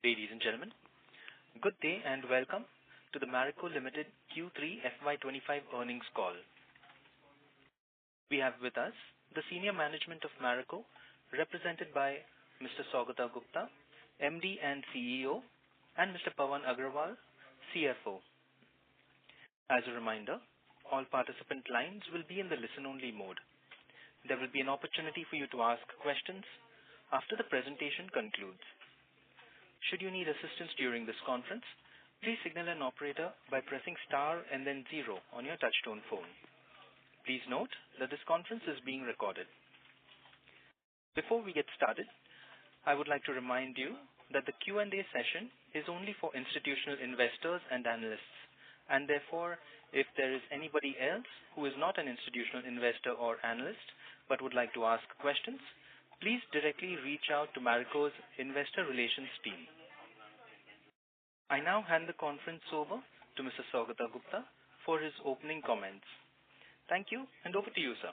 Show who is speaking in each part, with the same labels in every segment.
Speaker 1: Ladies and gentlemen, good day and welcome to the Marico Limited Q3FY25 earnings call. We have with us the senior management of Marico, represented by Mr. Saugata Gupta, MD and CEO, and Mr. Pawan Agrawal, CFO. As a reminder, all participant lines will be in the listen-only mode. There will be an opportunity for you to ask questions after the presentation concludes. Should you need assistance during this conference, please signal an operator by pressing star and then 0 on your touchtone phone. Please note that this conference is being recorded. Before we get started, I would like to remind you that the Q&A session is only for institutional investors and analysts, and therefore, if there is anybody else who is not an institutional investor or analyst but would like to ask questions, please directly reach out to Marico's investor relations team. I now hand the conference over to Mr. Saugata Gupta for his opening comments. Thank you, and over to you, sir.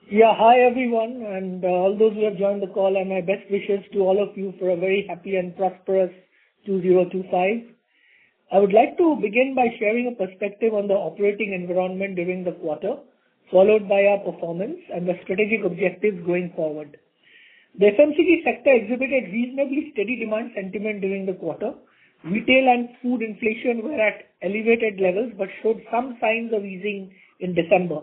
Speaker 2: Yeah, hi everyone, and all those who have joined the call, and my best wishes to all of you for a very happy and prosperous 2025. I would like to begin by sharing a perspective on the operating environment during the quarter, followed by our performance and the strategic objectives going forward. The FMCG sector exhibited reasonably steady demand sentiment during the quarter. Retail and food inflation were at elevated levels but showed some signs of easing in December.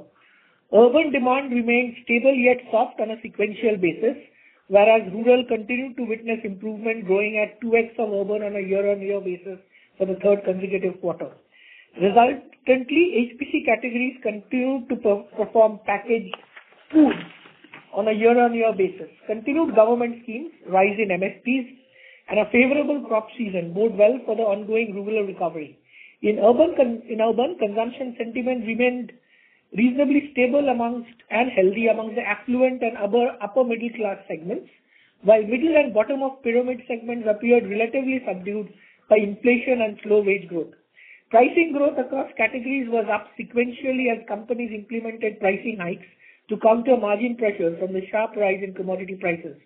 Speaker 2: Urban demand remained stable yet soft on a sequential basis, whereas rural continued to witness improvement, growing at 2x of urban on a year-on-year basis for the third consecutive quarter. Resultantly, HPC categories continued to perform packaged food on a year-on-year basis. Continued government schemes, rise in MSPs, and a favorable crop season bode well for the ongoing rural recovery. In urban, consumption sentiment remained reasonably stable and healthy amongst the affluent and upper middle class segments, while middle and bottom of pyramid segments appeared relatively subdued by inflation and slow wage growth. Pricing growth across categories was up sequentially as companies implemented pricing hikes to counter margin pressures from the sharp rise in commodity prices.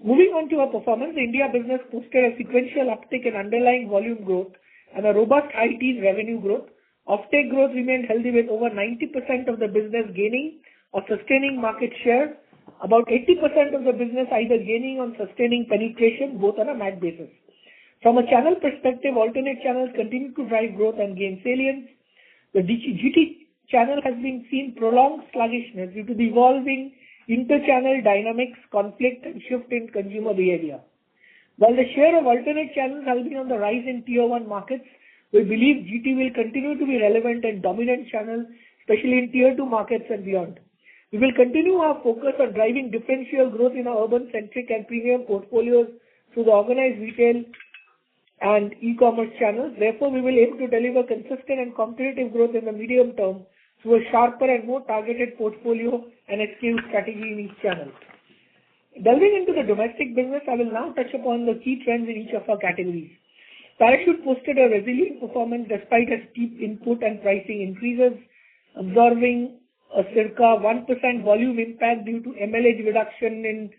Speaker 2: Moving on to our performance, the India business posted a sequential uptick in underlying volume growth and a robust high teens revenue growth. Offtake growth remained healthy with over 90% of the business gaining or sustaining market share, about 80% of the business either gaining or sustaining penetration, both on a MAT basis. From a channel perspective, alternate channels continue to drive growth and gain salience. The GT channel has been seen prolonged sluggishness due to the evolving inter-channel dynamics, conflict, and shift in consumer behavior. While the share of alternate channels has been on the rise in Tier 1 markets, we believe GT will continue to be relevant and dominant channel, especially in Tier 2 markets and beyond. We will continue our focus on driving differential growth in our urban-centric and premium portfolios through the organized retail and e-commerce channels. Therefore, we will aim to deliver consistent and competitive growth in the medium term through a sharper and more targeted portfolio and SKU strategy in each channel. Delving into the domestic business, I will now touch upon the key trends in each of our categories. Parachute posted a resilient performance despite a steep input and pricing increases, absorbing a circa 1% volume impact due to MLH reduction in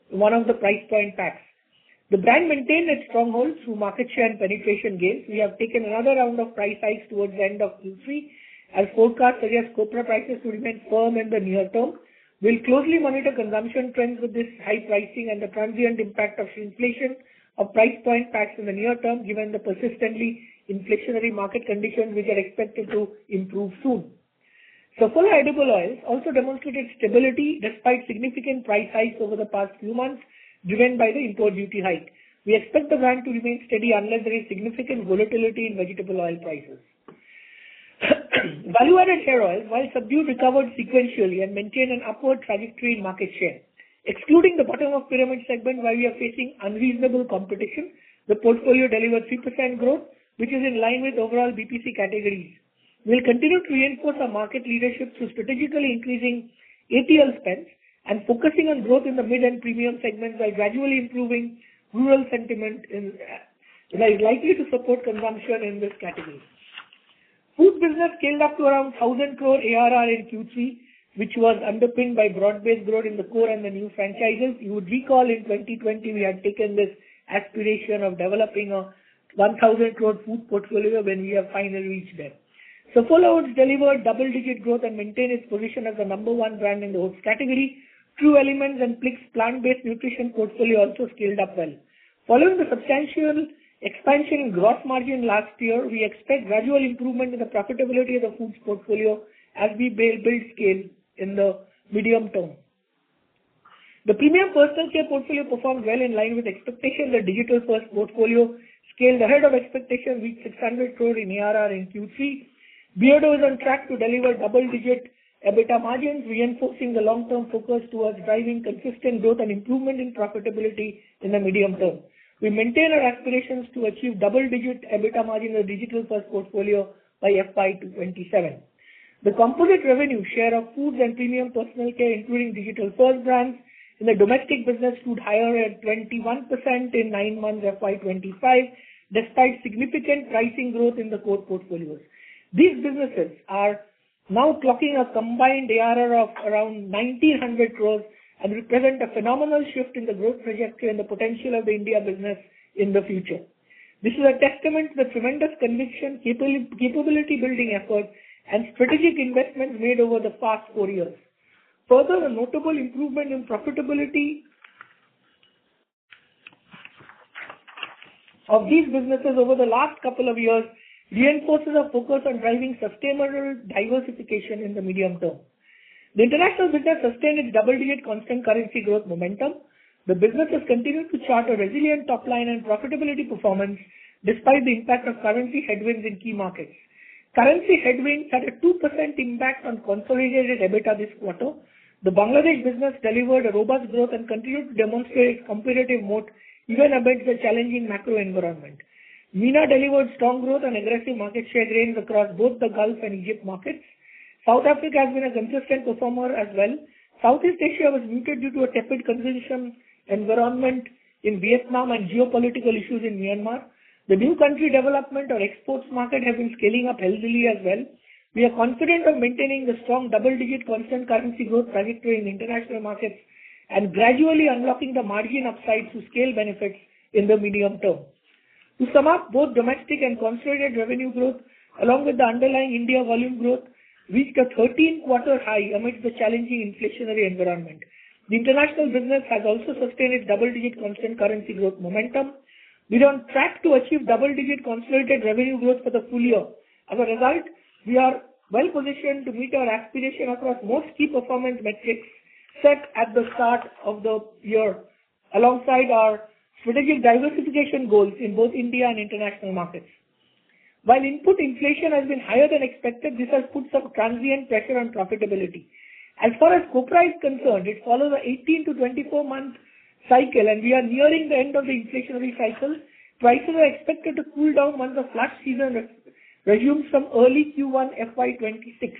Speaker 2: one of the price point packs. The brand maintained its stronghold through market share and penetration gains. We have taken another round of price hikes towards the end of Q3, as forecasts suggest copra prices to remain firm in the near term. We'll closely monitor consumption trends with this high pricing and the transient impact of inflation of price point packs in the near term, given the persistently inflationary market conditions which are expected to improve soon. Saffola edible oils also demonstrated stability despite significant price hikes over the past few months, driven by the import duty hike. We expect the brand to remain steady unless there is significant volatility in vegetable oil prices. Value-added hair oils, while subdued, recovered sequentially and maintained an upward trajectory in market share. Excluding the bottom of pyramid segment where we are facing unreasonable competition, the portfolio delivered 3% growth, which is in line with overall BPC categories. We will continue to reinforce our market leadership through strategically increasing ATL spends and focusing on growth in the mid and premium segments while gradually improving rural sentiment that is likely to support consumption in this category. Food business scaled up to around 1,000 crore ARR in Q3, which was underpinned by broad-based growth in the core and the new franchises. You would recall in 2020 we had taken this aspiration of developing a 1,000 crore food portfolio when we have finally reached there. Saffola Oats delivered double-digit growth and maintained its position as the number one brand in the oats category. True Elements and Plix plant-based nutrition portfolio also scaled up well. Following the substantial expansion in gross margin last year, we expect gradual improvement in the profitability of the foods portfolio as we build scale in the medium term. The premium personal care portfolio performed well in line with expectations. The digital-first portfolio scaled ahead of expectations, reached 600 crore in ARR in Q3. Beardo is on track to deliver double-digit EBITDA margins, reinforcing the long-term focus towards driving consistent growth and improvement in profitability in the medium term. We maintain our aspirations to achieve double-digit EBITDA margin in the digital-first portfolio by FY27. The composite revenue share of foods and premium personal care, including digital-first brands, in the domestic business stood higher at 21% in 9 months FY25, despite significant pricing growth in the core portfolios. These businesses are now clocking a combined ARR of around 1,900 crores and represent a phenomenal shift in the growth trajectory and the potential of the India business in the future. This is a testament to the tremendous conviction, capability building efforts and strategic investments made over the past 4 years. Further, a notable improvement in profitability of these businesses over the last couple of years reinforces our focus on driving sustainable diversification in the medium term. The international business sustained its double-digit constant currency growth momentum. The business has continued to chart a resilient top line and profitability performance despite the impact of currency headwinds in key markets. Currency headwinds had a 2% impact on consolidated EBITDA this quarter. The Bangladesh business delivered a robust growth and continued to demonstrate its competitive moat even amidst the challenging macro environment. MENA delivered strong growth and aggressive market share gains across both the Gulf and Egypt markets. South Africa has been a consistent performer as well. Southeast Asia was muted due to a tepid consumption environment in Vietnam and geopolitical issues in Myanmar. The new country development or exports market have been scaling up healthily as well. We are confident of maintaining the strong double-digit constant currency growth trajectory in international markets and gradually unlocking the margin upside to scale benefits in the medium term. To sum up, both domestic and consolidated revenue growth, along with the underlying India volume growth, reached a 13-quarter high amidst the challenging inflationary environment. The international business has also sustained its double-digit constant currency growth momentum. We are on track to achieve double-digit consolidated revenue growth for the full year. As a result, we are well positioned to meet our aspiration across most key performance metrics set at the start of the year, alongside our strategic diversification goals in both India and international markets. While input inflation has been higher than expected, this has put some transient pressure on profitability. As far as copra is concerned, it follows a 18 to 24 month cycle and we are nearing the end of the inflationary cycle. Prices are expected to cool down once the flush season resumes from early Q1 FY26.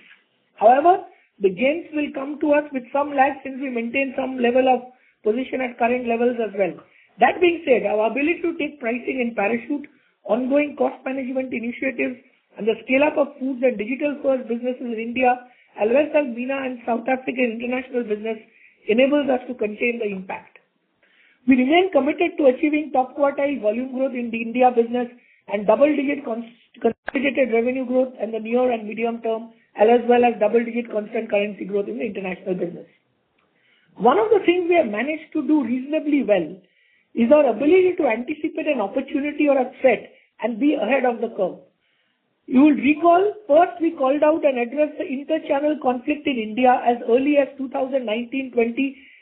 Speaker 2: However, the gains will come to us with some lag since we maintain some level of position at current levels as well. That being said, our ability to take pricing in parachute, ongoing cost management initiatives, and the scale-up of foods and digital-first businesses in India, as well as MENA and South African international business, enables us to contain the impact. We remain committed to achieving top quartile volume growth in the India business and double-digit consolidated revenue growth in the near and medium term, as well as double-digit constant currency growth in the international business. One of the things we have managed to do reasonably well is our ability to anticipate an opportunity or a threat and be ahead of the curve. You will recall, first we called out and addressed the inter-channel conflict in India as early as 2019-20,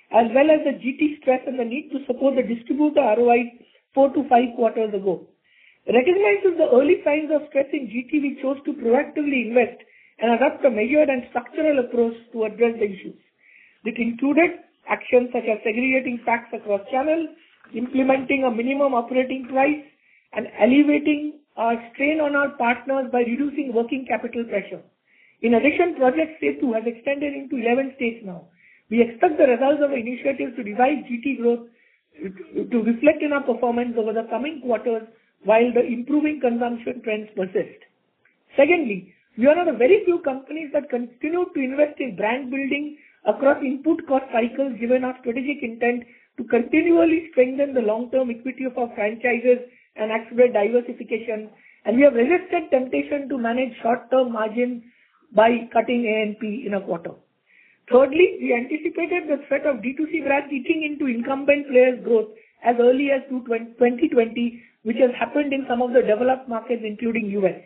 Speaker 2: as well as the GT stress and the need to support the distributor ROI 4 to 5 quarters ago. Recognizing the early signs of stress in GT, we chose to proactively invest and adopt a measured and structural approach to address the issues. This included actions such as segregating packs across channels, implementing a minimum operating price, and alleviating our strain on our partners by reducing working capital pressure. In addition, Project Setu has extended into 11 states now. We expect the results of the initiatives to revive GT growth to reflect in our performance over the coming quarters while the improving consumption trends persist. Secondly, we are one of the very few companies that continue to invest in brand building across input cost cycles given our strategic intent to continually strengthen the long-term equity of our franchises and accelerate diversification, and we have resisted temptation to manage short-term margin by cutting A&P in a quarter. Thirdly, we anticipated the threat of D2C brands eating into incumbent players' growth as early as 2020, which has happened in some of the developed markets, including US.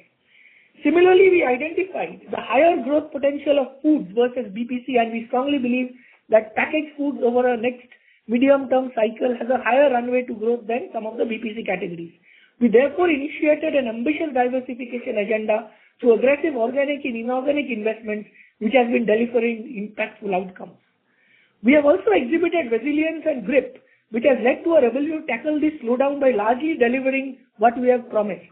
Speaker 2: Similarly, we identified the higher growth potential of foods versus BPC, and we strongly believe that packaged foods over a next medium-term cycle has a higher runway to growth than some of the BPC categories. We therefore initiated an ambitious diversification agenda through aggressive organic and inorganic investments, which has been delivering impactful outcomes. We have also exhibited resilience and grit, which has led to our ability to tackle this slowdown by largely delivering what we have promised.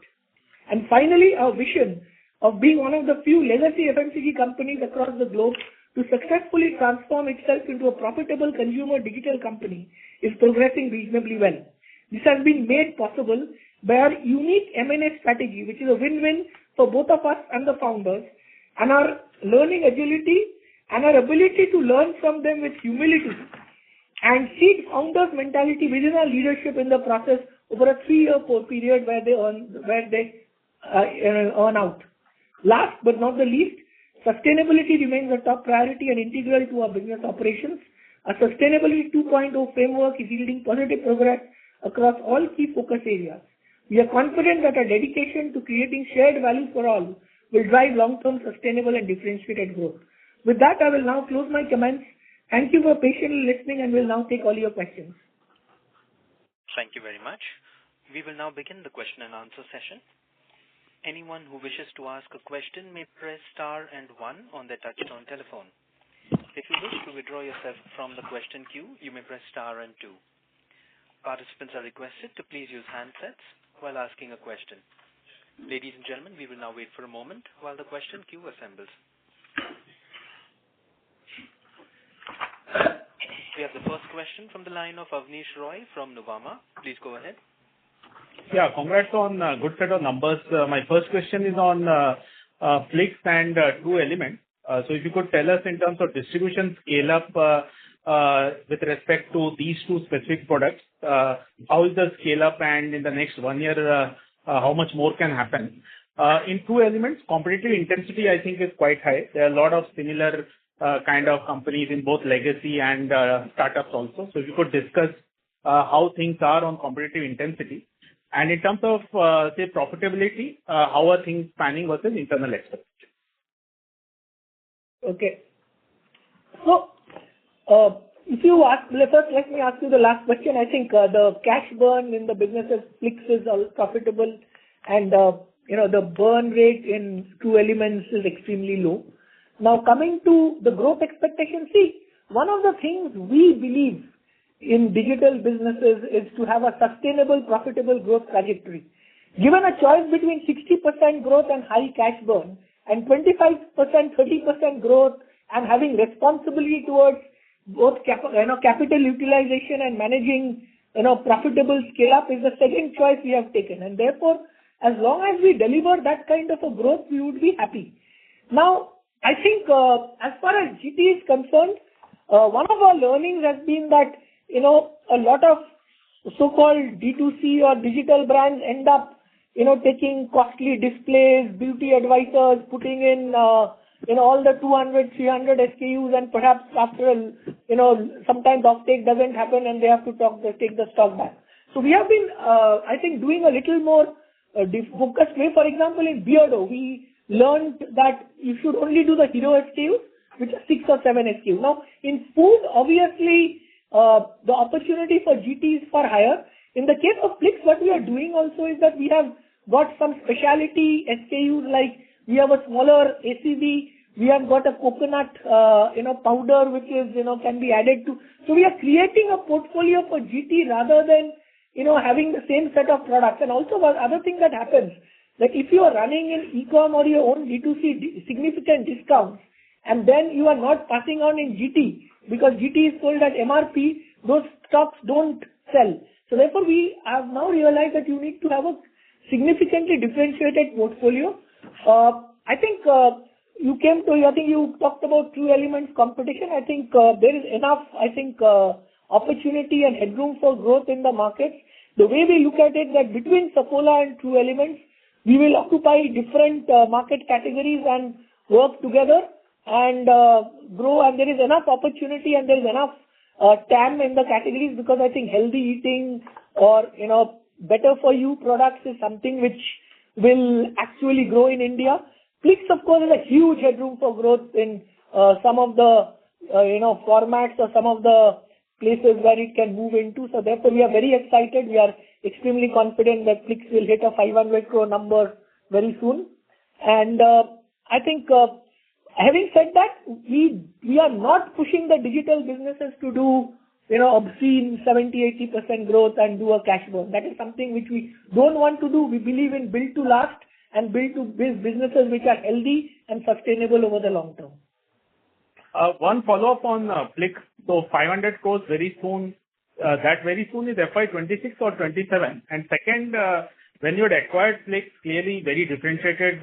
Speaker 2: And finally, our vision of being one of the few legacy FMCG companies across the globe to successfully transform itself into a profitable consumer digital company is progressing reasonably well. This has been made possible by our unique M&A strategy, which is a win-win for both of us and the founders, and our learning agility and our ability to learn from them with humility and seed founders' mentality within our leadership in the process over a 3-year period where they earn out. Last but not the least, sustainability remains a top priority and integral to our business operations. Our Sustainability 2.0 framework is yielding positive progress across all key focus areas. We are confident that our dedication to creating shared value for all will drive long-term sustainable and differentiated growth. With that, I will now close my comments. Thank you for patiently listening, and will now take all your questions.
Speaker 1: Thank you very much. We will now begin the question and answer session. Anyone who wishes to ask a question may press star and 1 on their touchtone telephone. If you wish to withdraw yourself from the question queue, you may press star and 2. Participants are requested to please use handsets while asking a question. Ladies and gentlemen, we will now wait for a moment while the question queue assembles. We have the first question from the line of Avnish Roy from Nuvama. Please go ahead.
Speaker 3: Yeah, congrats on good set of numbers. My first question is on Flix and True Elements. So if you could tell us in terms of distribution scale up with respect to these two specific products, how is the scale up, and in the next 1 year, how much more can happen? In True Elements, competitive intensity I think is quite high. There are a lot of similar kind of companies in both legacy and startups also. So if you could discuss how things are on competitive intensity. And in terms of, say, profitability, how are things panning versus internal expectations?
Speaker 2: Okay. So, if you ask, first let me ask you the last question. I think the cash burn in the business of Flix is profitable, and the burn rate in True Elements is extremely low. Now, coming to the growth expectations, see, one of the things we believe in digital businesses is to have a sustainable, profitable growth trajectory. Given a choice between 60% growth and high cash burn, and 25%, 30% growth, and having responsibility towards both capital utilization and managing profitable scale up is the second choice we have taken. And therefore, as long as we deliver that kind of a growth, we would be happy. Now, I think as far as GT is concerned, one of our learnings has been that a lot of so-called D2C or digital brands end up taking costly displays, beauty advisors, putting in all the 200, 300 SKUs, and perhaps after sometimes offtake doesn't happen and they have to take the stock back. So we have been, I think, doing a little more focused way. For example, in Beardo, we learned that you should only do the hero SKUs, which are 6 or 7 SKUs. Now, in food, obviously, the opportunity for GT is far higher. In the case of Flix, what we are doing also is that we have got some specialty SKUs, like we have a smaller ACV, we have got a coconut, powder, which is, can be added to. So we are creating a portfolio for GT rather than, having the same set of products. And also one other thing that happens, that if you are running in e-com or your own D2C significant discounts, and then you are not passing on in GT, because GT is sold at MRP, those stocks don't sell. So therefore, we have now realized that you need to have a significantly differentiated portfolio. I think you talked about True Elements competition. I think there is enough, opportunity and headroom for growth in the markets. The way we look at it, that between Saffola and True Elements, we will occupy different market categories and work together and grow. And there is enough opportunity and there is enough TAM in the categories, because I think healthy eating or better for you products is something which will actually grow in India. Plix, of course, is a huge headroom for growth in some of the formats or some of the places where it can move into. So therefore, we are very excited. We are extremely confident that Plix will hit a 500 crore number very soon. And I think, having said that, we are not pushing the digital businesses to do obscene 70-80% growth and do a cash burn. That is something which we don't want to do. We believe in build to last and build businesses which are healthy and sustainable over the long term.
Speaker 3: One follow-up on Plix. So 500 crores very soon. That very soon is FY26 or 27. And second, when you had acquired Plix, clearly very differentiated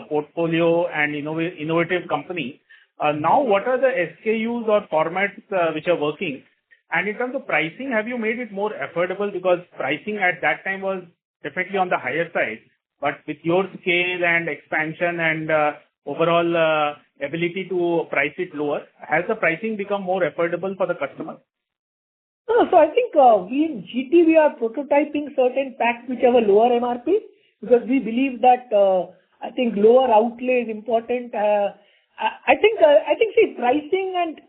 Speaker 3: portfolio and innovative company. Now, what are the SKUs or formats which are working? And in terms of pricing, have you made it more affordable? Because pricing at that time was definitely on the higher side. But with your scale and expansion and overall ability to price it lower, has the pricing become more affordable for the customer?
Speaker 2: So I think we in GT, we are prototyping certain packs which have a lower MRP, because we believe that I think lower outlay is important. I think see, pricing and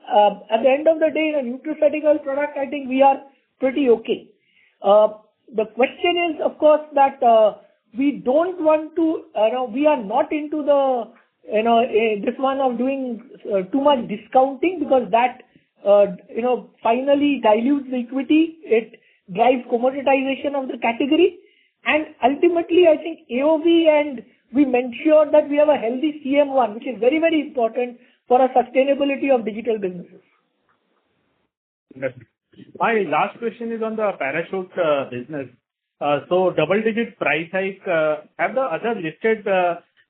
Speaker 2: at the end of the day, in a nutraceutical product, I think we are pretty okay. The question is, of course, that we don't want to, we are not into the, this one of doing too much discounting, because that, finally dilutes the equity. It drives commoditization of the category. And ultimately, I think AOV, and we ensure that we have a healthy CM1, which is very, very important for a sustainability of digital businesses.
Speaker 3: My last question is on the Parachute business. So double-digit price hike, have the other listed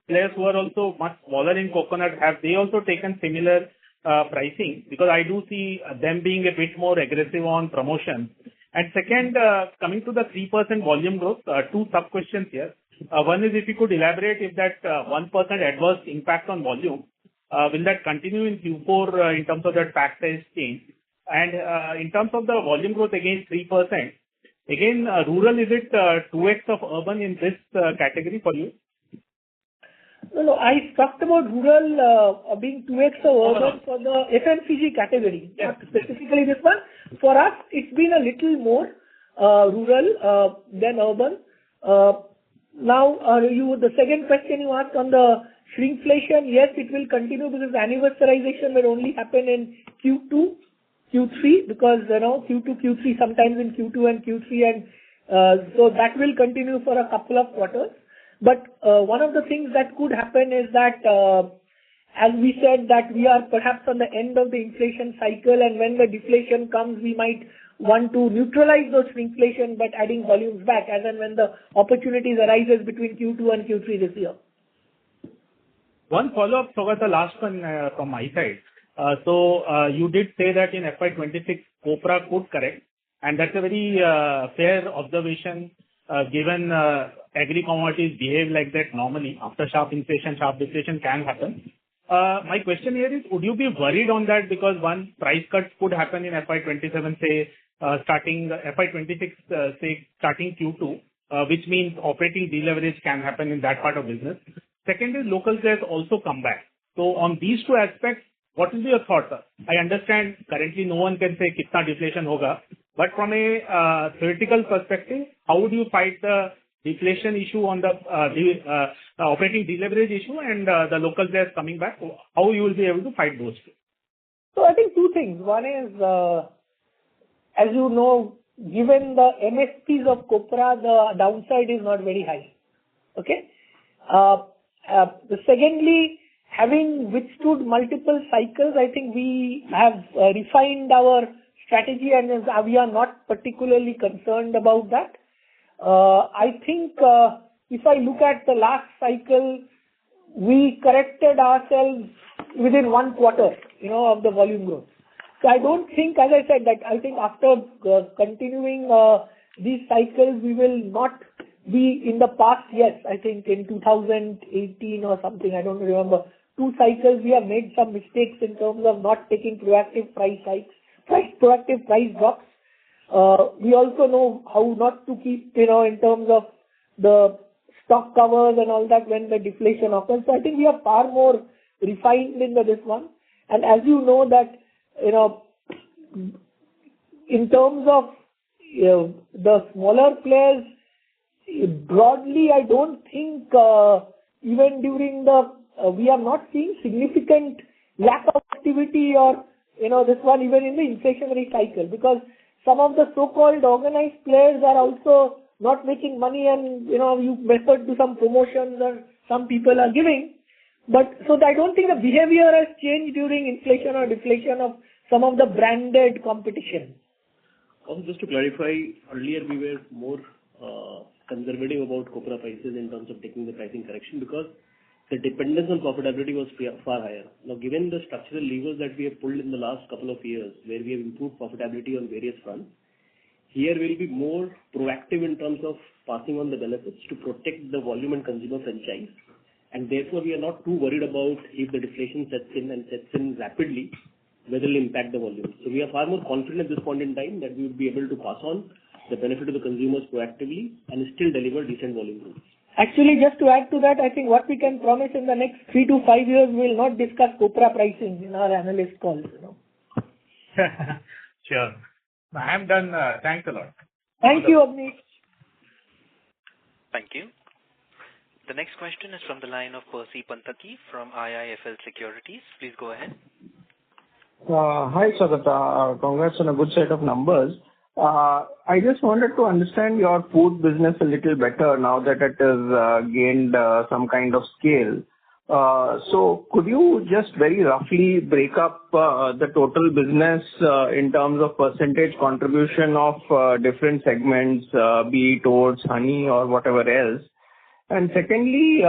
Speaker 3: players who are also much smaller in coconut, have they also taken similar pricing? Because I do see them being a bit more aggressive on promotion. And second, coming to the 3% volume growth, two sub-questions here. One is if you could elaborate if that 1% adverse impact on volume, will that continue in Q4 in terms of that pack size change? And in terms of the volume growth, again 3%. Again, rural, is it 2x of urban in this category for you?
Speaker 2: No, I talked about rural being 2x of urban for the FMCG category, not specifically this one. For us, it's been a little more rural than urban. Now, the second question you asked on the shrinkflation, yes, it will continue because anniversarization will only happen in Q2, Q3, because Q2, Q3, sometimes in Q2 and Q3, and so that will continue for a couple of quarters. But one of the things that could happen is that, as we said, that we are perhaps on the end of the inflation cycle, and when the deflation comes, we might want to neutralize those shrinkflation by adding volumes back, as and when the opportunities arises between Q2 and Q3 this year.
Speaker 3: One follow-up, Saugata, the last one from my side. So you did say that in FY26, copra could correct, and that's a very fair observation given agri-commodities behave like that normally. After sharp inflation, sharp deflation can happen. My question here is, would you be worried on that, because one, price cuts could happen in FY27, say, starting FY26, say, starting Q2, which means operating deleverage can happen in that part of business. Second is local players also come back. So on these two aspects, what is your thought? I understand currently no one can say kitna deflation hoga, but from a theoretical perspective, how would you fight the deflation issue on the operating deleverage issue and the local players coming back? How you will be able to fight those two?
Speaker 2: So I think two things. One is, as you know, given the MSPs of copra, the downside is not very high. Okay. Secondly, having withstood multiple cycles, I think we have refined our strategy, and we are not particularly concerned about that. I think if I look at the last cycle, we corrected ourselves within 1 quarter, of the volume growth. So I don't think, as I said, that I think after continuing these cycles, we will not be in the past. Yes, I think in 2018 or something, I don't remember, 2 cycles we have made some mistakes in terms of not taking proactive price hikes, proactive price drops. We also know how not to keep, in terms of the stock covers and all that when the deflation occurs. So I think we are far more refined in this one. And as you know that, in terms of the smaller players, broadly, I don't think even during we are not seeing significant lack of activity or, this one even in the inflationary cycle, because some of the so-called organized players are also not making money and, you referred to some promotions or some people are giving. But so I don't think the behavior has changed during inflation or deflation of some of the branded competition.
Speaker 4: Also, just to clarify, earlier we were more conservative about copra prices in terms of taking the pricing correction because the dependence on profitability was far higher. Now, given the structural levers that we have pulled in the last couple of years, where we have improved profitability on various fronts, here we'll be more proactive in terms of passing on the benefits to protect the volume and consumer franchise. And therefore, we are not too worried about if the deflation sets in rapidly, whether it will impact the volume. So we are far more confident at this point in time that we will be able to pass on the benefit to the consumers proactively and still deliver decent volume growth.
Speaker 2: Actually, just to add to that, I think what we can promise in the next 3 to 5 years, we will not discuss copra pricing in our analyst calls.
Speaker 3: Sure. I am done. Thanks a lot.
Speaker 2: Thank you, Abneesh.
Speaker 1: Thank you. The next question is from the line of Percy Panthaki from IIFL Securities. Please go ahead.
Speaker 5: Hi, Saugata. Congrats on a good set of numbers. I just wanted to understand your food business a little better now that it has gained some kind of scale. So could you just very roughly break up the total business in terms of percentage contribution of different segments, be it oats, honey, or whatever else? And secondly,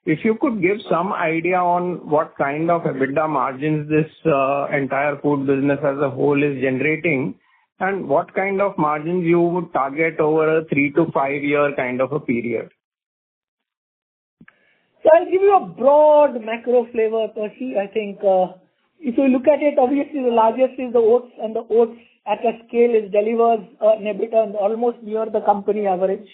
Speaker 5: if you could give some idea on what kind of EBITDA margins this entire food business as a whole is generating, and what kind of margins you would target over a 3 to 5 year kind of a period.
Speaker 2: So I'll give you a broad macro flavor, Percy. I think if you look at it, obviously the largest is the oats, and the oats at a scale delivers an EBITDA almost near the company average.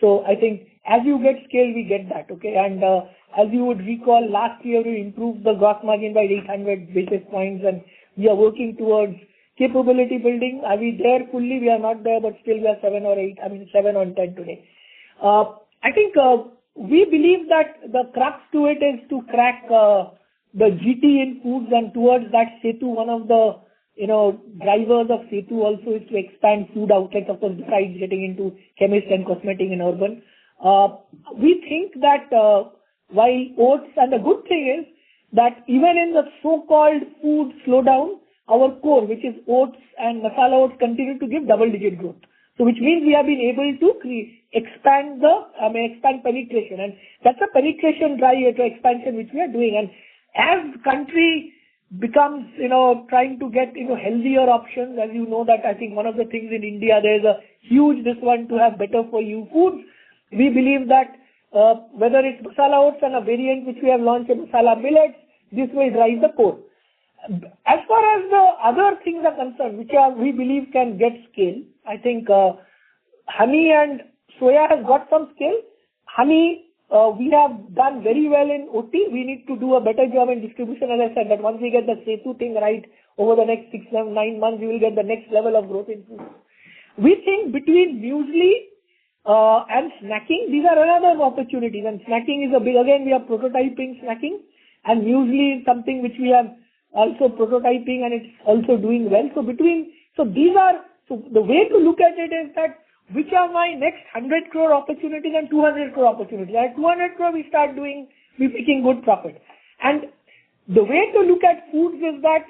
Speaker 2: So I think as you get scale, we get that, okay? And as you would recall, last year we improved the gross margin by 800 basis points, and we are working towards capability building. Are we there fully? We are not there, but still we are 7 on 10 today. I think we believe that the crux to it is to crack the GT in foods, and towards that Setu, one of the drivers of Setu also is to expand food outlets, of course, besides getting into chemist and cosmetic and urban. We think that while oats, and the good thing is that even in the so-called food slowdown, our core, which is oats and masala oats, continue to give double-digit growth. So which means we have been able to expand penetration, and that's a penetration drive to expansion which we are doing. And as country becomes, trying to get healthier options, as you know that I think one of the things in India, there's a huge one to have better for you foods. We believe that whether it's masala oats and a variant which we have launched, masala millets, this will drive the core. As far as the other things are concerned, which we believe can get scale, I think honey and soya has got some scale. Honey, we have done very well in OT. We need to do a better job in distribution. As I said, that once we get the Setu thing right over the next 6, 7, 9 months, we will get the next level of growth in food. We think between muesli and snacking, these are another opportunities. And snacking is again, we are prototyping snacking, and muesli is something which we are also prototyping, and it's also doing well. So the way to look at it is that which are my next 100 crore opportunities and 200 crore opportunities. At 200 crore, we're making good profit. And the way to look at foods is that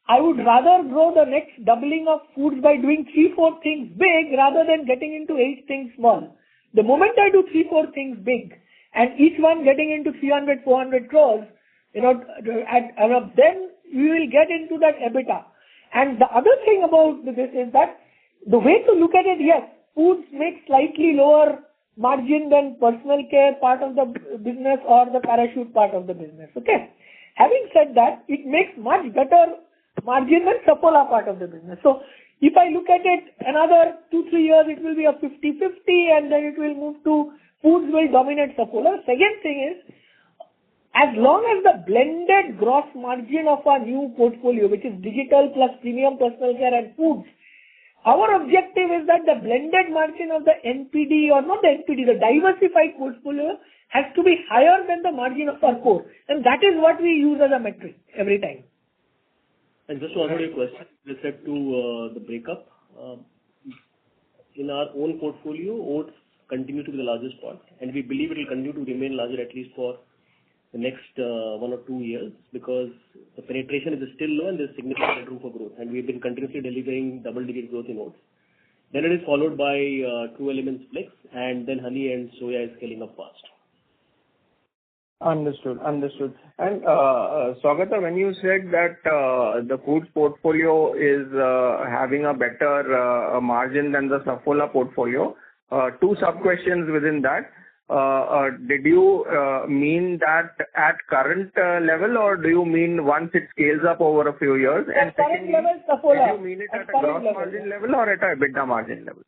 Speaker 2: I would rather grow the next doubling of foods by doing 3-4 things big rather than getting into 8 things small. The moment I do 3-4 things big, and each one getting into 300-400 crores, then we will get into that EBITDA. And the other thing about this is that the way to look at it, yes, foods make slightly lower margin than personal care part of the business or the parachute part of the business. Okay. Having said that, it makes much better margin than Saffola part of the business. So if I look at it another 2-3 years, it will be a 50-50 and then it will move to foods will dominate Saffola. Second thing is, as long as the blended gross margin of our new portfolio, which is digital plus premium personal care and foods, our objective is that the blended margin of the NPD or not the NPD, the diversified portfolio has to be higher than the margin of our core. And that is what we use as a metric every time.
Speaker 4: And just to answer your question, with respect to the breakup, in our own portfolio, oats continue to be the largest part, and we believe it will continue to remain larger at least for the next 1 or 2 years, because the penetration is still low and there's significant room for growth, and we've been continuously delivering double-digit growth in oats. Then it is followed by True Elements Flakes, and then honey and soya is scaling up fast.
Speaker 5: Understood. And Saugata, when you said that the foods portfolio is having a better margin than the Saffola portfolio, 2 sub-questions within that. Did you mean that at current level, or do you mean once it scales up over a few years?
Speaker 2: At current level, Saffola.
Speaker 5: Did you mean it at a gross margin level or at a EBITDA margin level?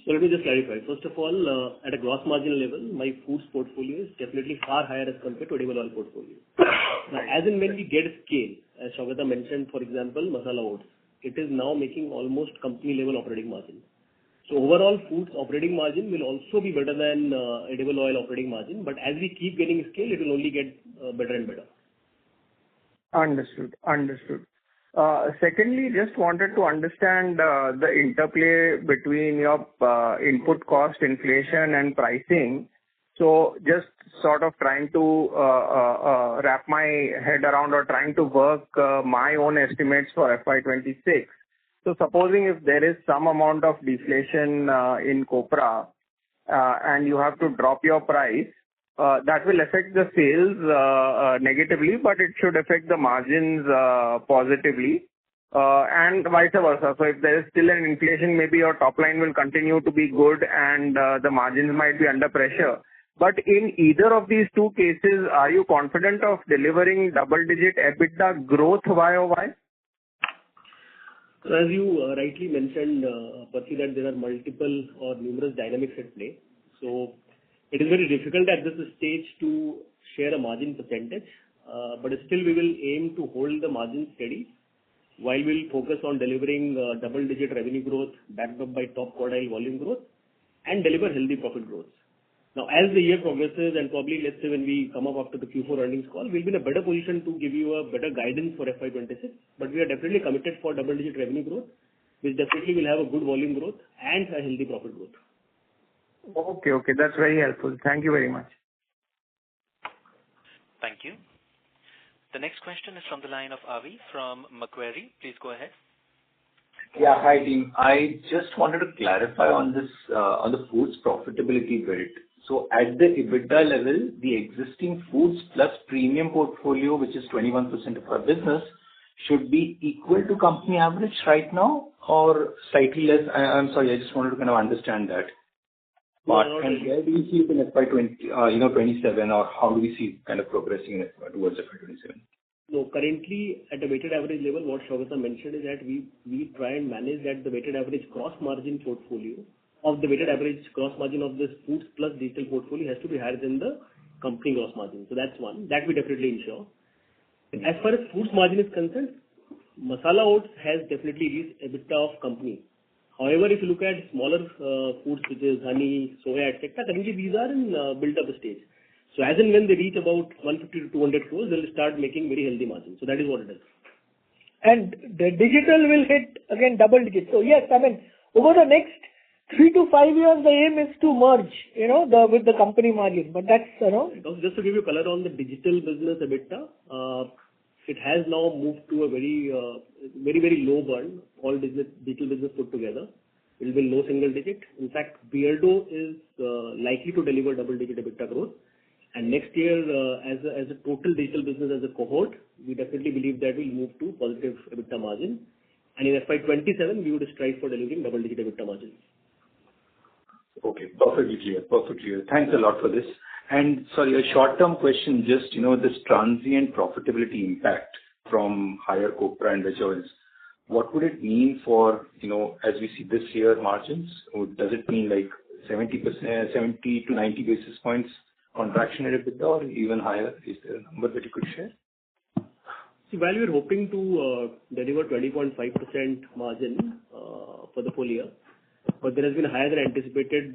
Speaker 4: So let me just clarify. First of all, at a gross margin level, my foods portfolio is definitely far higher as compared to edible oil portfolio. Now, as and when we get scale, as Saugata mentioned, for example, masala oats, it is now making almost company level operating margin. So overall foods operating margin will also be better than edible oil operating margin, but as we keep getting scale, it will only get better and better.
Speaker 5: Understood. Secondly, just wanted to understand the interplay between your input cost inflation and pricing. So just sort of trying to wrap my head around or trying to work my own estimates for FY26. So supposing if there is some amount of deflation in copra and you have to drop your price, that will affect the sales negatively, but it should affect the margins positively, and vice versa. So if there is still an inflation, maybe your top line will continue to be good and the margins might be under pressure. But in either of these 2 cases, are you confident of delivering double-digit EBITDA growth YOY?
Speaker 4: So as you rightly mentioned, Percy, that there are multiple or numerous dynamics at play. So it is very difficult at this stage to share a margin percentage, but still we will aim to hold the margin steady while we'll focus on delivering double-digit revenue growth backed up by top quartile volume growth and deliver healthy profit growth. Now, as the year progresses and probably let's say when we come up after the Q4 earnings call, we'll be in a better position to give you a better guidance for FY26, but we are definitely committed for double-digit revenue growth, which definitely will have a good volume growth and a healthy profit growth.
Speaker 5: Okay. That's very helpful. Thank you very much.
Speaker 1: Thank you. The next question is from the line of Avi from Macquarie. Please go ahead.
Speaker 6: Yeah, hi team. I just wanted to clarify on this, on the foods profitability bit. So at the EBITDA level, the existing foods plus premium portfolio, which is 21% of our business, should be equal to company average right now or slightly less? I'm sorry, I just wanted to kind of understand that. But and where do you see it in FY20, 27, or how do we see it kind of progressing towards FY27?
Speaker 4: No, currently at a weighted average level, what Saugata mentioned is that we try and manage that the weighted average gross margin portfolio of the weighted average gross margin of this foods plus digital portfolio has to be higher than the company gross margin. So that's one that we definitely ensure. As far as foods margin is concerned, masala oats has definitely reached EBITDA of company. However, if you look at smaller foods such as honey, soya, etc., currently these are in built-up stage. So as and when they reach about 150 to 200 crores, they'll start making very healthy margins. So that is what it is.
Speaker 2: And the digital will hit again double digits. So yes, I mean, over the next 3 to 5 years, the aim is to merge, with the company margin. But that's,
Speaker 4: Just to give you color on the digital business EBITDA, it has now moved to a very, very low burn. All digital business put together, it will be low single digit. In fact, Beardo is likely to deliver double digit EBITDA growth. And next year, as a total digital business, as a cohort, we definitely believe that we'll move to positive EBITDA margin. And in FY27, we would strive for delivering double-digit EBITDA margins.
Speaker 6: Okay. Perfectly clear. Perfectly clear. Thanks a lot for this. And sorry, a short-term question, just, this transient profitability impact from higher copra and veg oils. What would it mean for, as we see this year margins? Or does it mean like 70 to 90 basis points contraction in EBITDA or even higher? Is there a number that you could share?
Speaker 4: See, while we're hoping to deliver 20.5% margin for the full year, but there has been a higher than anticipated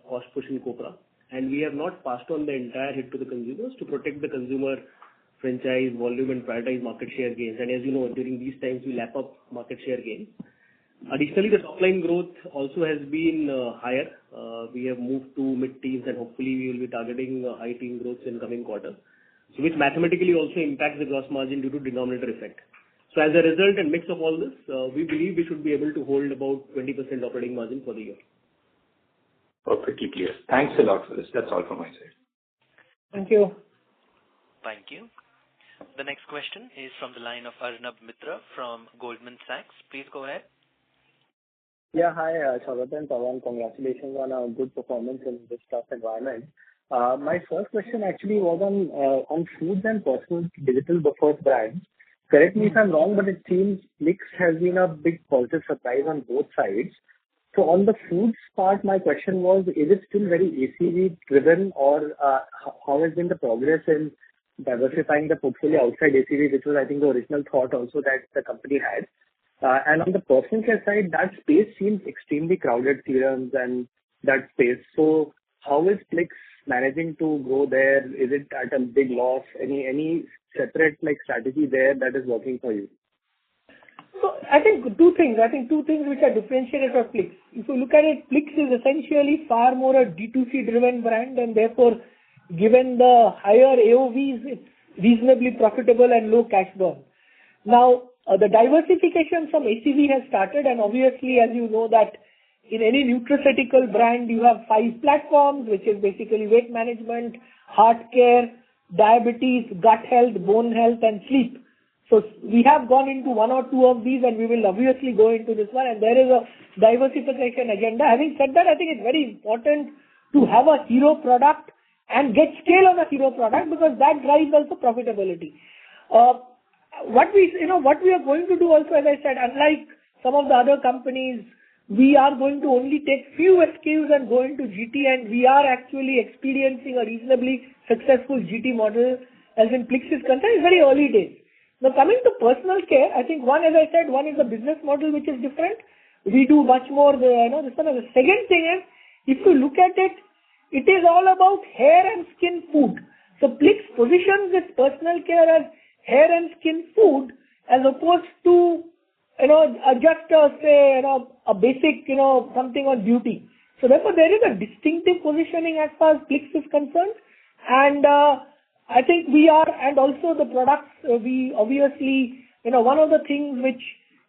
Speaker 4: cost push in copra, and we have not passed on the entire hit to the consumers to protect the consumer franchise volume and prioritize market share gains. And as you know, during these times, we lap up market share gains. Additionally, the top line growth also has been higher. We have moved to mid-teens, and hopefully we will be targeting high teen growth in coming quarter, so which mathematically also impacts the gross margin due to denominator effect. So as a result and mix of all this, we believe we should be able to hold about 20% operating margin for the year.
Speaker 6: Perfectly clear. Thanks a lot for this. That's all from my side.
Speaker 2: Thank you.
Speaker 1: Thank you. The next question is from the line of Arnab Mitra from Goldman Sachs. Please go ahead.
Speaker 5: Yeah, hi, Saugata and Pawan. Congratulations on a good performance in this tough environment. My first question actually was on foods and personal digital first brands. Correct me if I'm wrong, but it seems Plix has been a big positive surprise on both sides. So on the foods part, my question was, is it still very ACV driven, or how has been the progress in diversifying the portfolio outside ACV, which was, I think, the original thought also that the company had. And on the personal care side, that space seems extremely crowded, serums and that space. So how is Plix managing to grow there? Is it at a big loss? Any separate strategy there that is working for you?
Speaker 2: So I think two things which are differentiated for Plix. If you look at it, Plix is essentially far more a D2C driven brand, and therefore, given the higher AOVs, it's reasonably profitable and low cash burn. Now, the diversification from ACV has started, and obviously, as you know, that in any nutraceutical brand, you have 5 platforms, which is basically weight management, heart care, diabetes, gut health, bone health, and sleep. So we have gone into 1 or 2 of these, and we will obviously go into this one, and there is a diversification agenda. Having said that, I think it's very important to have a hero product and get scale on a hero product, because that drives also profitability. What we are going to do also, as I said, unlike some of the other companies, we are going to only take few SKUs and go into GT, and we are actually experiencing a reasonably successful GT model as in Plix is concerned. It's very early days. Now coming to personal care, I think one, as I said, one is the business model which is different. We do much more this one. The second thing is, if you look at it, it is all about hair and skin food. So Plix positions its personal care as hair and skin food as opposed to just a basic something on beauty. So therefore there is a distinctive positioning as far as Plix is concerned, and I think we are, and also the products, we obviously, one of the things which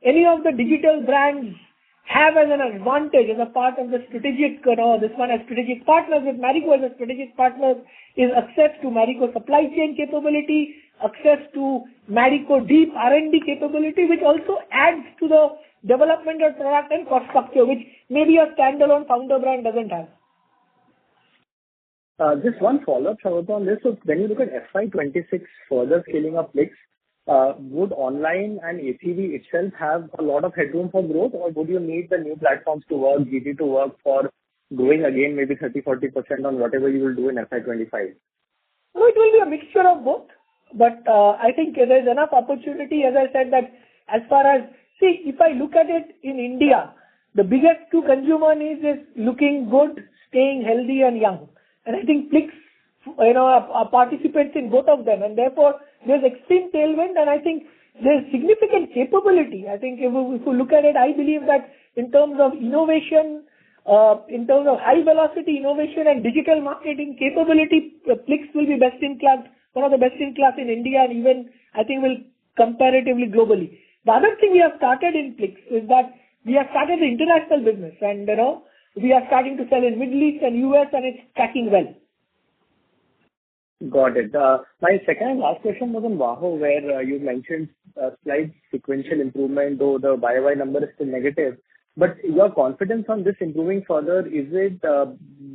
Speaker 2: any of the digital brands have as an advantage as a part of the strategic, this one as strategic partners with Marico as a strategic partner, is access to Marico supply chain capability, access to Marico deep R&D capability, which also adds to the development of product and cost structure, which maybe a standalone founder brand doesn't have.
Speaker 5: Just one follow-up, Saugata, on this. So when you look at FY26 further scaling up Plix, would online and ACV itself have a lot of headroom for growth, or would you need the new platforms to work, GT to work for growing again maybe 30-40% on whatever you will do in FY25?
Speaker 2: No, it will be a mixture of both. But I think there's enough opportunity, as I said, that as far as, if I look at it in India, the biggest 2 consumer needs is looking good, staying healthy and young. And I think Plix, participates in both of them, and therefore there's extreme tailwind, and I think there's significant capability. I think if you look at it, I believe that in terms of innovation, in terms of high velocity innovation and digital marketing capability, Plix will be best in class, one of the best in class in India, and even I think will comparatively globally. The other thing we have started in Plix is that we have started the international business, and we are starting to sell in Middle East and US, and it's tracking well.
Speaker 5: Got it. My second and last question was on VAHO, where you mentioned slight sequential improvement, though the YOY number is still negative. But your confidence on this improving further, is it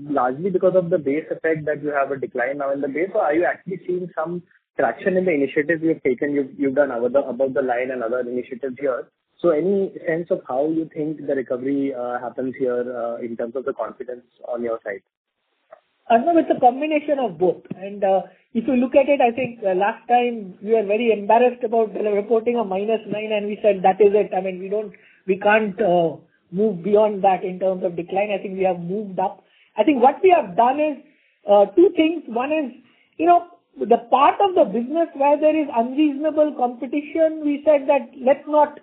Speaker 5: largely because of the base effect that you have a decline now in the base, or are you actually seeing some traction in the initiatives you have taken? You've done above the line and other initiatives here. So any sense of how you think the recovery happens here in terms of the confidence on your side?
Speaker 2: No, it's a combination of both. And if you look at it, I think last time we were very embarrassed about reporting a -9, and we said that is it. I mean, we can't move beyond that in terms of decline. I think we have moved up. I think what we have done is two things. One is, the part of the business where there is unreasonable competition, we said that let's not,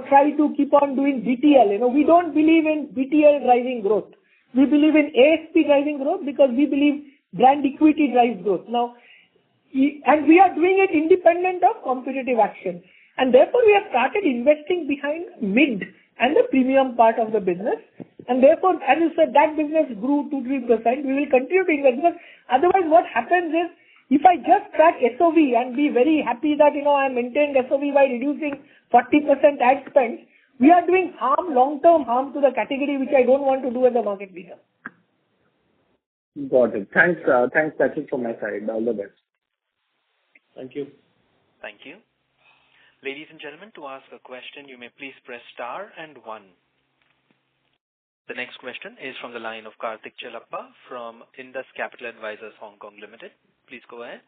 Speaker 2: try to keep on doing BTL. We don't believe in BTL driving growth. We believe in ASP driving growth because we believe brand equity drives growth. Now, and we are doing it independent of competitive action. And therefore, we have started investing behind mid and the premium part of the business. And therefore, as you said, that business grew 2-3%. We will continue to invest because otherwise what happens is, if I just track SOV and be very happy that, I maintained SOV by reducing 40% ad spend, we are doing long-term harm to the category, which I don't want to do as a market leader.
Speaker 5: Got it. Thanks. That's it from my side. All the best.
Speaker 4: Thank you.
Speaker 1: Thank you. Ladies and gentlemen, to ask a question, you may please press star and 1. The next question is from the line of Karthik Chellappa from Indus Capital Advisors Hong Kong Limited. Please go ahead.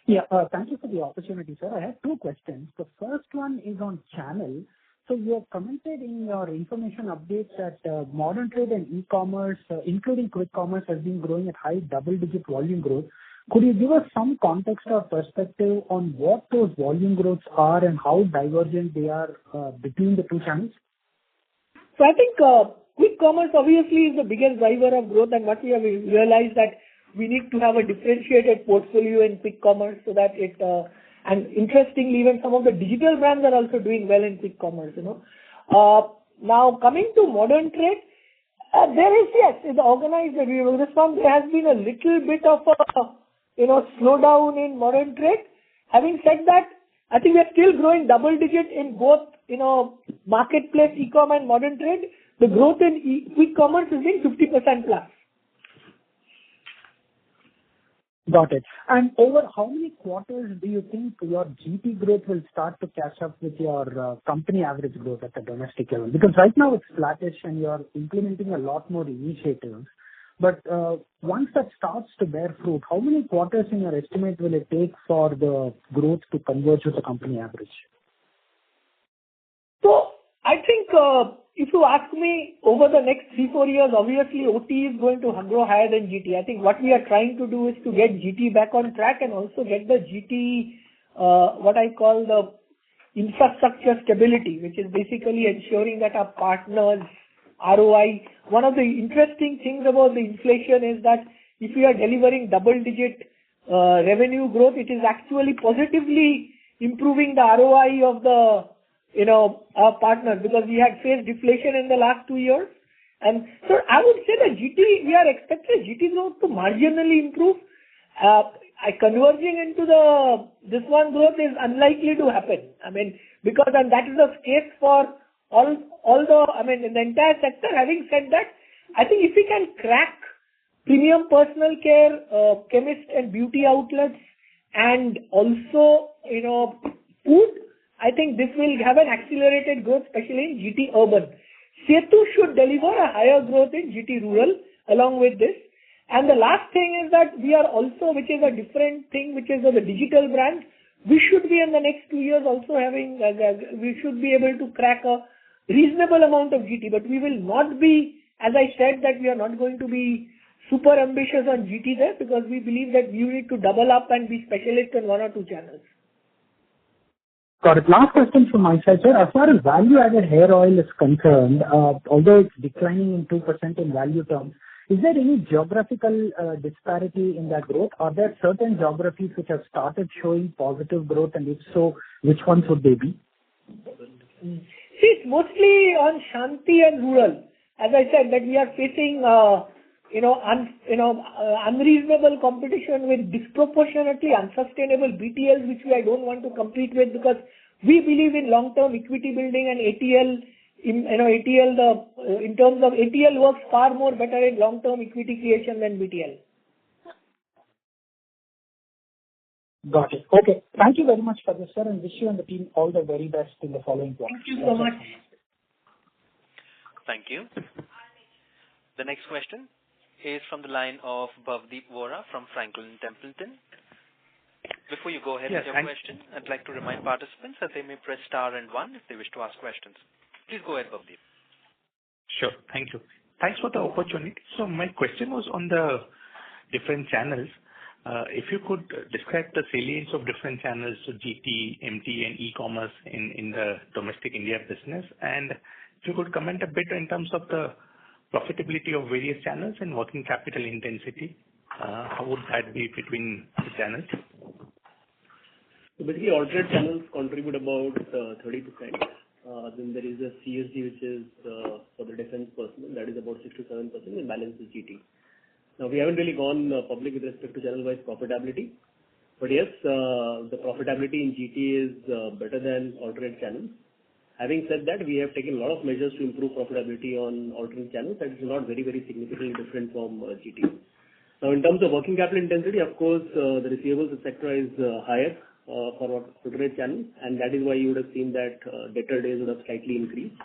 Speaker 7: Yeah, thank you for the opportunity, sir. I have two questions. The first one is on channel. So you have commented in your information updates that modern trade and e-commerce, including quick commerce, has been growing at high double-digit volume growth. Could you give us some context or perspective on what those volume growths are and how divergent they are between the two channels?
Speaker 2: So I think quick commerce obviously is the biggest driver of growth, and what we have realized that we need to have a differentiated portfolio in quick commerce so that it, and interestingly, even some of the digital brands are also doing well in quick commerce, Now, coming to modern trade, there is, yes, in the organized response, there has been a little bit of a, slowdown in modern trade. Having said that, I think we are still growing double digit in both, marketplace, e-com and modern trade. The growth in quick commerce has been 50% plus.
Speaker 7: Got it. And over how many quarters do you think your GT growth will start to catch up with your company average growth at the domestic level? Because right now it's flattish and you're implementing a lot more initiatives. But once that starts to bear fruit, how many quarters in your estimate will it take for the growth to converge with the company average?
Speaker 2: So I think if you ask me over the next 3-4 years, obviously OT is going to grow higher than GT. I think what we are trying to do is to get GT back on track and also get the GT, what I call the infrastructure stability, which is basically ensuring that our partners ROI. One of the interesting things about the inflation is that if we are delivering double-digit revenue growth, it is actually positively improving the ROI of the our partners, because we had faced deflation in the last 2 years. And so I would say that GT, we are expecting GT growth to marginally improve. Converging into this one growth is unlikely to happen. I mean, because and that is the case for all in the entire sector. Having said that, I think if we can crack premium personal care, chemist and beauty outlets, and also, food, I think this will have an accelerated growth, especially in GT urban. Setu should deliver a higher growth in GT rural along with this. And the last thing is that we are also, which is a different thing, which is the digital brands, we should be in the next 2 years also having, we should be able to crack a reasonable amount of GT, but we will not be, as I said, that we are not going to be super ambitious on GT there, because we believe that we need to double up and be specialist in 1 or 2 channels.
Speaker 7: Got it. Last question from my side, sir. As far as value-added hair oil is concerned, although it's declining in 2% in value terms, is there any geographical disparity in that growth? Are there certain geographies which have started showing positive growth, and if so, which ones would they be?
Speaker 2: See, it's mostly on Shanti and rural. As I said, that we are facing unreasonable competition with disproportionately unsustainable BTLs, which I don't want to compete with, because we believe in long-term equity building, and ATL, in terms of ATL works far more better in long-term equity creation than BTL.
Speaker 7: Got it. Okay. Thank you very much for this, sir, and wish you and the team all the very best in the following quarter.
Speaker 2: Thank you so much.
Speaker 1: Thank you. The next question is from the line of Bhavdeep Vora from Franklin Templeton. Before you go ahead with your question, I'd like to remind participants that they may press star and 1 if they wish to ask questions. Please go ahead, Bhavdeep.
Speaker 8: Sure. Thank you. Thanks for the opportunity. So my question was on the different channels. If you could describe the salience of different channels, so GT, MT, and e-commerce in the domestic India business, and if you could comment a bit in terms of the profitability of various channels and working capital intensity, how would that be between the channels?
Speaker 4: So basically, alternate channels contribute about 30%. Then there is a CSD, which is for the defense personnel, that is about 6 to 7%, and balance is GT. Now, we haven't really gone public with respect to channel-wise profitability, but yes, the profitability in GT is better than alternate channels. Having said that, we have taken a lot of measures to improve profitability on alternate channels, and it's not very, very significantly different from GT. Now, in terms of working capital intensity, of course, the receivables sector is higher for alternate channels, and that is why you would have seen that debtor days would have slightly increased.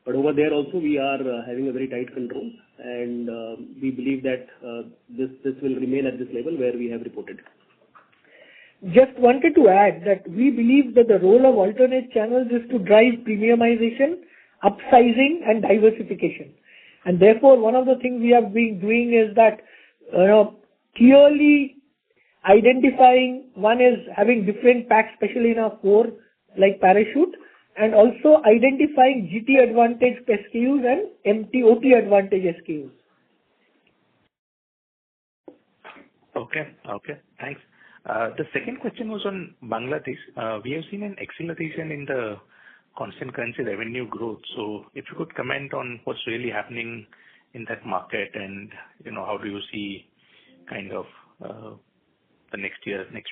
Speaker 4: But over there also, we are having a very tight control, and we believe that this will remain at this level where we have reported.
Speaker 2: Just wanted to add that we believe that the role of alternate channels is to drive premiumization, upsizing, and diversification. And therefore, one of the things we have been doing is that clearly identifying, one is having different packs, especially in our core, like Parachute, and also identifying GT advantage SKUs and OT advantage SKUs.
Speaker 8: Okay. Thanks. The second question was on Bangladesh. We have seen an acceleration in the constant currency revenue growth. So if you could comment on what's really happening in that market, and how do you see kind of the next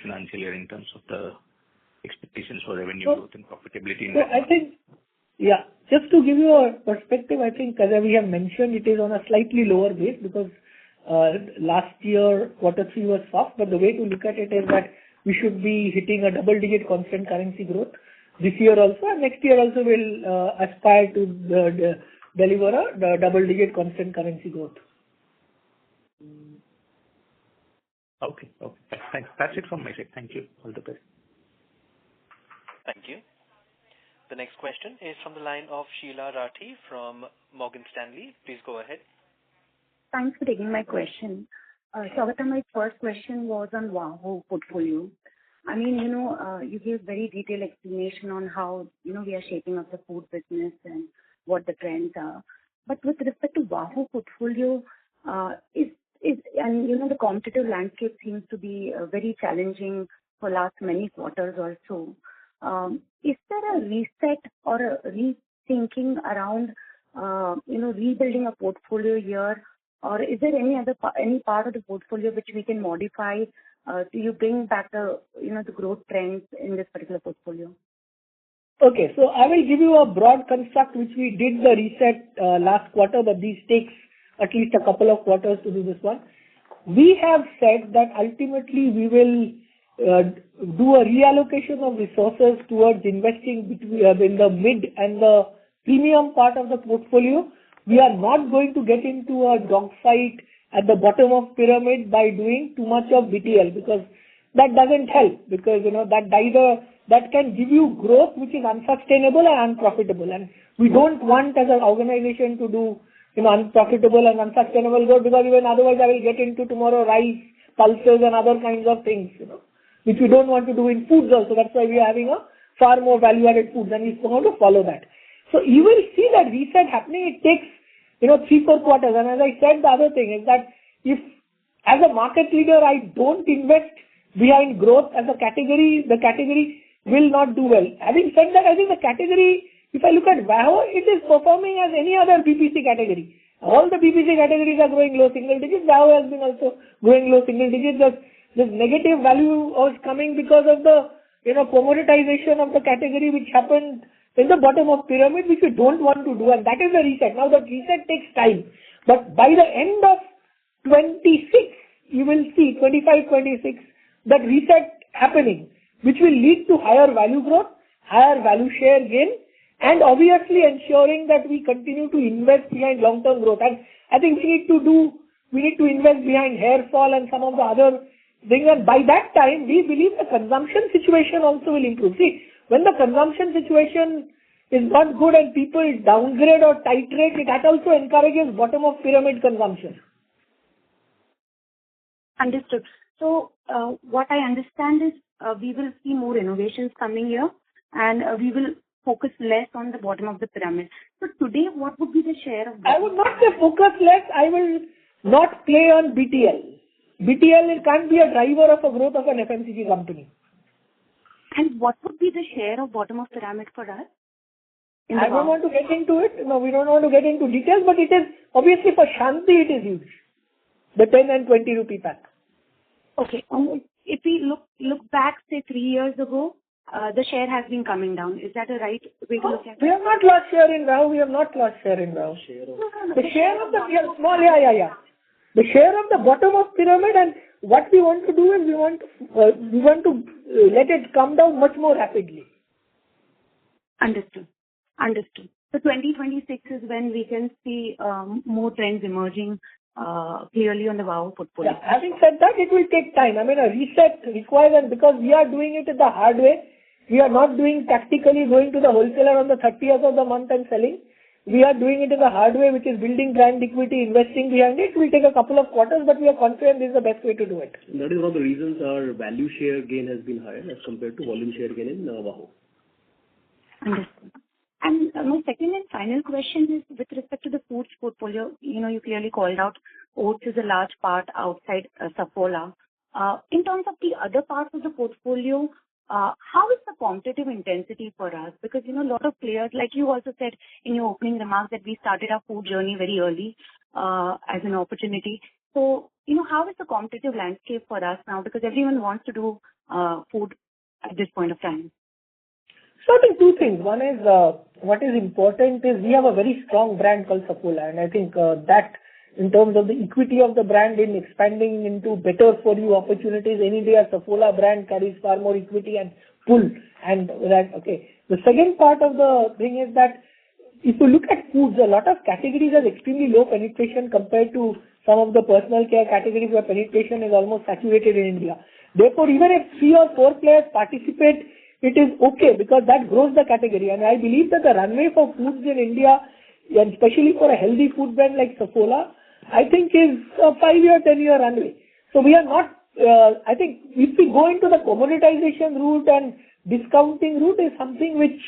Speaker 8: financial year in terms of the expectations for revenue growth and profitability in that market?
Speaker 2: I think, just to give you a perspective, I think as we have mentioned, it is on a slightly lower base because last year Q3 was soft, but the way to look at it is that we should be hitting a double-digit constant currency growth this year also, and next year also will aspire to deliver a double-digit constant currency growth.
Speaker 8: Okay. Thanks. That's it from my side. Thank you. All the best.
Speaker 1: Thank you. The next question is from the line of Sheila Rathi from Morgan Stanley. Please go ahead.
Speaker 9: Thanks for taking my question. Saugata, my first question was on WAHO portfolio. I mean, you gave very detailed explanation on how, we are shaping up the food business and what the trends are. But with respect to WAHO portfolio, the competitive landscape seems to be very challenging for last many quarters or so. Is there a reset or a rethinking around, rebuilding a portfolio here? Or is there any part of the portfolio which we can modify to bring back the growth trends in this particular portfolio?
Speaker 2: Okay, so I will give you a broad construct which we did the reset last quarter, but these takes at least a couple of quarters to do this one. We have said that ultimately we will do a reallocation of resources towards investing in the mid and the premium part of the portfolio. We are not going to get into a dogfight at the bottom of pyramid by doing too much of BTL, because that doesn't help, because that can give you growth which is unsustainable and unprofitable, and we don't want as an organization to do unprofitable and unsustainable growth, because even otherwise I will get into tomorrow rice, pulses and other kinds of things, which we don't want to do in foods also. That's why we are having a far more value-added foods, and we're going to follow that. So you will see that reset happening. It takes 3-4 quarters. And as I said, the other thing is that if as a market leader I don't invest behind growth as a category, the category will not do well. Having said that, I think the category, if I look at WAHO, it is performing as any other BPC category. All the BPC categories are growing low single digits. Dow has been also growing low single digits. This negative value was coming because of the, commoditization of the category which happened in the bottom of pyramid, which we don't want to do, and that is the reset. Now the reset takes time, but by the end of 26, you will see 25, 26, that reset happening, which will lead to higher value growth, higher value share gain, and obviously ensuring that we continue to invest behind long-term growth. And I think we need to invest behind hair fall and some of the other things. And by that time, we believe the consumption situation also will improve. See, when the consumption situation is not good and people downgrade or titrate, that also encourages bottom of pyramid consumption.
Speaker 9: Understood. So, what I understand is we will see more innovations coming here, and we will focus less on the bottom of the pyramid. So today, what would be the share of...
Speaker 2: I would not say focus less. I will not play on BTL. BTL, it can't be a driver of a growth of an FMCG company.
Speaker 9: And what would be the share of bottom of pyramid for us?
Speaker 2: I don't want to get into it. No, we don't want to get into details, but it is, obviously for Shanti, it is huge. The 10 and 20 rupee pack.
Speaker 9: Okay. If we look back, say 3 years ago, the share has been coming down. Is that a right way to look at it?
Speaker 2: We have not lost share in Rao. The share of the small, the share of the bottom of pyramid, and what we want to do is we want to let it come down much more rapidly.
Speaker 9: Understood. So 2026 is when we can see more trends emerging clearly on the WOW portfolio.
Speaker 2: Yeah, having said that, it will take time. I mean, a reset requires, and because we are doing it the hard way, we are not doing tactically going to the wholesaler on the 30th of the month and selling. We are doing it in the hard way, which is building brand equity, investing behind it. It will take a couple of quarters, but we are confident this is the best way to do it.
Speaker 4: That is one of the reasons our value share gain has been higher as compared to volume share gain in WOW.
Speaker 9: Understood. And my second and final question is with respect to the foods portfolio. You clearly called out oats is a large part outside Saffola. In terms of the other parts of the portfolio, how is the competitive intensity for us? Because, a lot of players, like you also said in your opening remarks, that we started our food journey very early as an opportunity. So, how is the competitive landscape for us now? Because everyone wants to do food at this point of time.
Speaker 2: So I think two things. One is, what is important is we have a very strong brand called Saffola, and I think that in terms of the equity of the brand in expanding into better for you opportunities, any day a Saffola brand carries far more equity and pull. And that, okay. The second part of the thing is that if you look at foods, a lot of categories have extremely low penetration compared to some of the personal care categories where penetration is almost saturated in India. Therefore, even if 3 or 4 players participate, it is okay because that grows the category. And I believe that the runway for foods in India, and especially for a healthy food brand like Saffola, I think is a 5-year, 10-year runway. So we are not, I think if we go into the commoditization route and discounting route is something which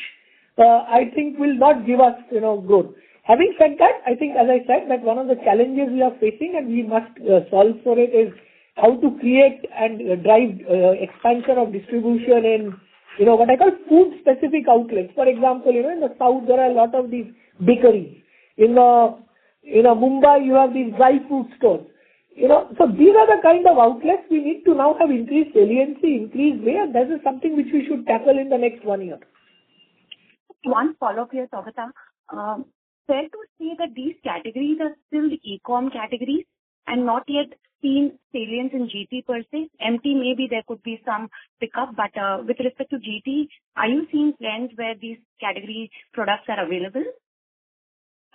Speaker 2: I think will not give us, growth. Having said that, I think as I said that one of the challenges we are facing and we must solve for it is how to create and drive expansion of distribution in what I call food-specific outlets. For example, in the south there are a lot of these bakeries. In Mumbai you have these dry fruit stores. So these are the kind of outlets we need to now have increased saliency, increased way, and that is something which we should tackle in the next 1 year.
Speaker 9: One follow-up here, Saugata. Fair to say that these categories are still the e-com categories and not yet seen salience in GT per se? MT, maybe there could be some pickup, but with respect to GT, are you seeing trends where these category products are available?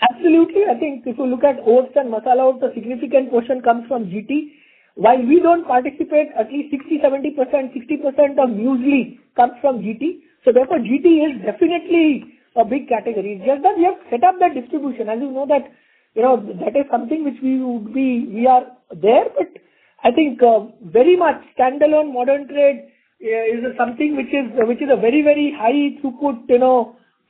Speaker 2: Absolutely. I think if you look at oats and masala oats, a significant portion comes from GT. While we don't participate, at least 60% of muesli comes from GT. So therefore, GT is definitely a big category. It's just that we have set up that distribution. As you know that, that is something which we are there, but I think very much standalone modern trade is something which is a very, very high throughput,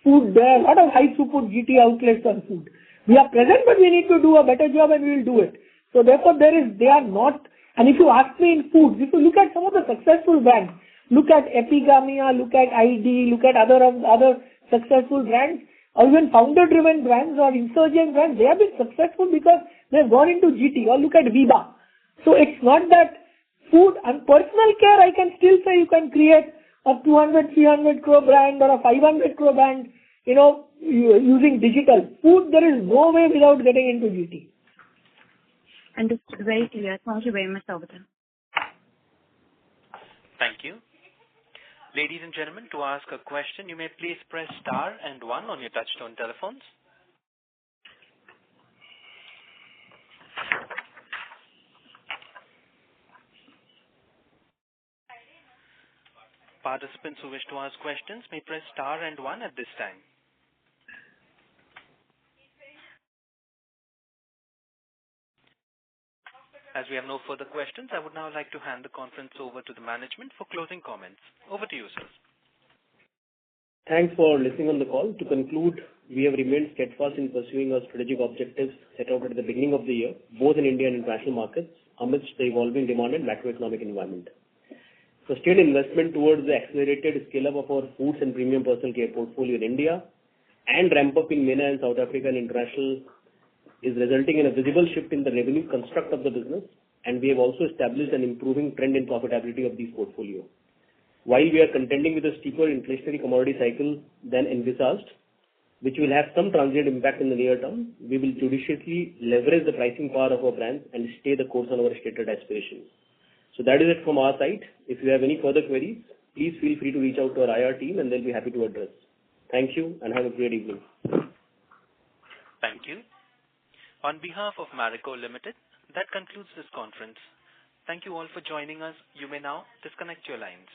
Speaker 2: food. There are a lot of high throughput GT outlets on food. We are present, but we need to do a better job and we will do it. So therefore they are not, and if you ask me in foods, if you look at some of the successful brands, look at Epigamia, look at ID, look at other successful brands, or even founder-driven brands or insurgent brands, they have been successful because they've gone into GT, or look at Viva. So it's not that food and personal care, I can still say you can create a 200, 300 crore brand or a 500 crore brand, using digital. Food, there is no way without getting into GT.
Speaker 9: Understood. Very clear. Thank you very much, Saugata.
Speaker 1: Thank you. Ladies and gentlemen, to ask a question, you may please press star and 1 on your touchtone telephones. Participants who wish to ask questions may press star and 1 at this time. As we have no further questions, I would now like to hand the conference over to the management for closing comments. Over to you, sir.
Speaker 4: Thanks for listening on the call. To conclude, we have remained steadfast in pursuing our strategic objectives set out at the beginning of the year, both in India and international markets, amidst the evolving demand and macroeconomic environment. Sustained investment towards the accelerated scale-up of our foods and premium personal care portfolio in India and ramp-up in MENA and South Africa and international is resulting in a visible shift in the revenue construct of the business, and we have also established an improving trend in profitability of these portfolio. While we are contending with a steeper inflationary commodity cycle than envisaged, which will have some transient impact in the near term, we will judiciously leverage the pricing power of our brands and stay the course on our stated aspirations. So that is it from our side. If you have any further queries, please feel free to reach out to our IR team and they'll be happy to address. Thank you and have a great evening.
Speaker 1: Thank you. On behalf of Marico Limited, that concludes this conference. Thank you all for joining us. You may now disconnect your lines.